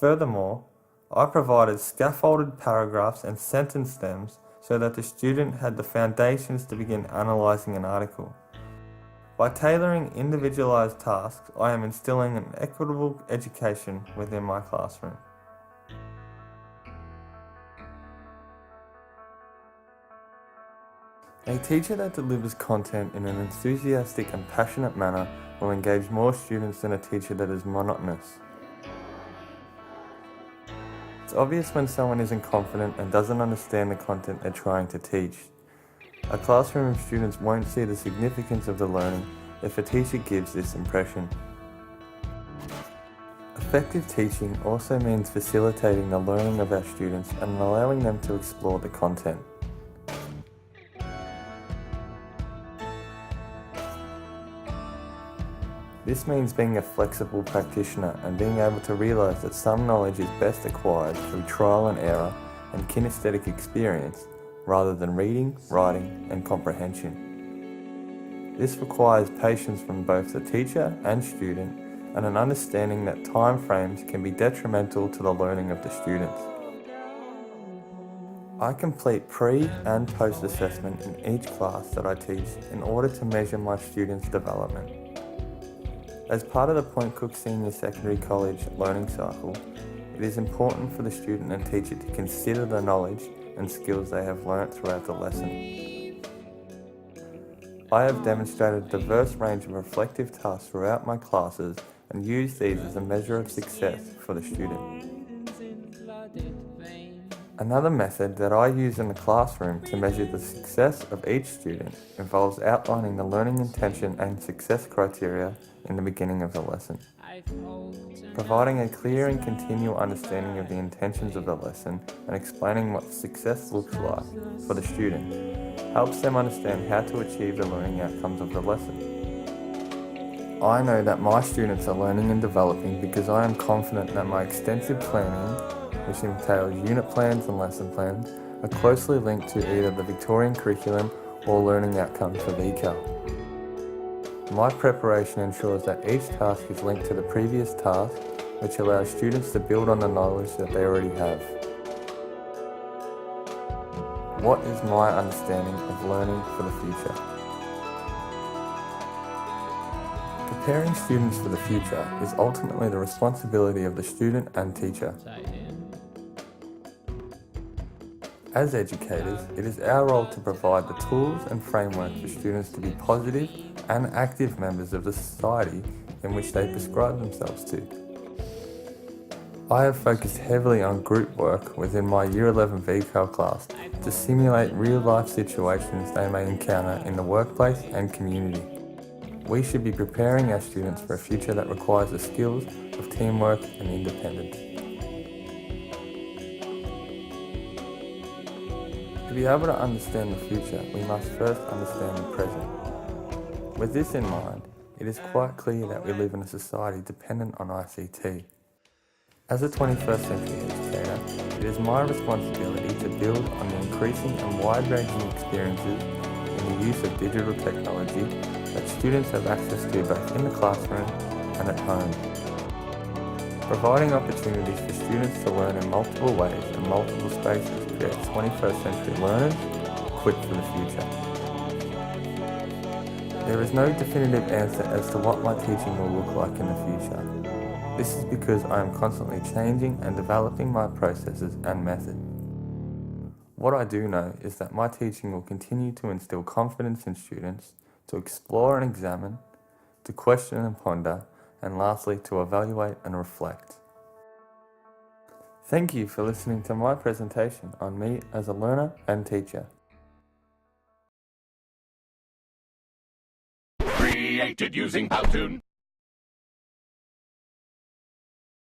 Furthermore, I provided scaffolded paragraphs and sentence stems so that the student had the foundations to begin analysing an article. By tailoring individualised tasks, I am instilling an equitable education within my classroom. A teacher that delivers content in an enthusiastic and passionate manner will engage more students than a teacher that is monotonous. It's obvious when someone isn't confident and doesn't understand the content they're trying to teach. A classroom of students won't see the significance of the learning if a teacher gives this impression. Effective teaching also means facilitating the learning of our students and allowing them to explore the content. This means being a flexible practitioner and being able to realise that some knowledge is best acquired through trial and error and kinesthetic experience rather than reading, writing and comprehension. This requires patience from both the teacher and student and an understanding that time frames can be detrimental to the learning of the students. I complete pre- and post-assessment in each class that I teach in order to measure my students' development. As part of the Point Cook Senior Secondary College learning cycle, it is important for the student and teacher to consider the knowledge and skills they have learnt throughout the lesson. I have demonstrated a diverse range of reflective tasks throughout my classes and use these as a measure of success for the student. Another method that I use in the classroom to measure the success of each student involves outlining the learning intention and success criteria in the beginning of the lesson. Providing a clear and continual understanding of the intentions of the lesson and explaining what success looks like for the student helps them understand how to achieve the learning outcomes of the lesson. I know that my students are learning and developing because I am confident that my extensive planning, which entails unit plans and lesson plans, are closely linked to either the Victorian curriculum or learning outcomes for VCAL. My preparation ensures that each task is linked to the previous task, which allows students to build on the knowledge that they already have. What is my understanding of learning for the future? Preparing students for the future is ultimately the responsibility of the student and teacher. As educators, it is our role to provide the tools and framework for students to be positive and active members of the society in which they prescribe themselves to. I have focused heavily on group work within my Year 11 VCAL class to simulate real-life situations they may encounter in the workplace and community. We should be preparing our students for a future that requires the skills of teamwork and independence. To be able to understand the future, we must first understand the present. With this in mind, it is quite clear that we live in a society dependent on ICT. As a 21st century educator, it is my responsibility to build on the increasing and wide-ranging experiences in the use of digital technology that students have access to both in the classroom and at home. Providing opportunities for students to learn in multiple ways and multiple spaces creates 21st century learners equipped for the future. There is no definitive answer as to what my teaching will look like in the future. This is because I am constantly changing and developing my processes and method. What I do know is that my teaching will continue to instill confidence in students, to explore and examine, to question and ponder, and lastly to evaluate and reflect. Thank you for listening to my presentation on me as a learner and teacher. Created using Powtoon.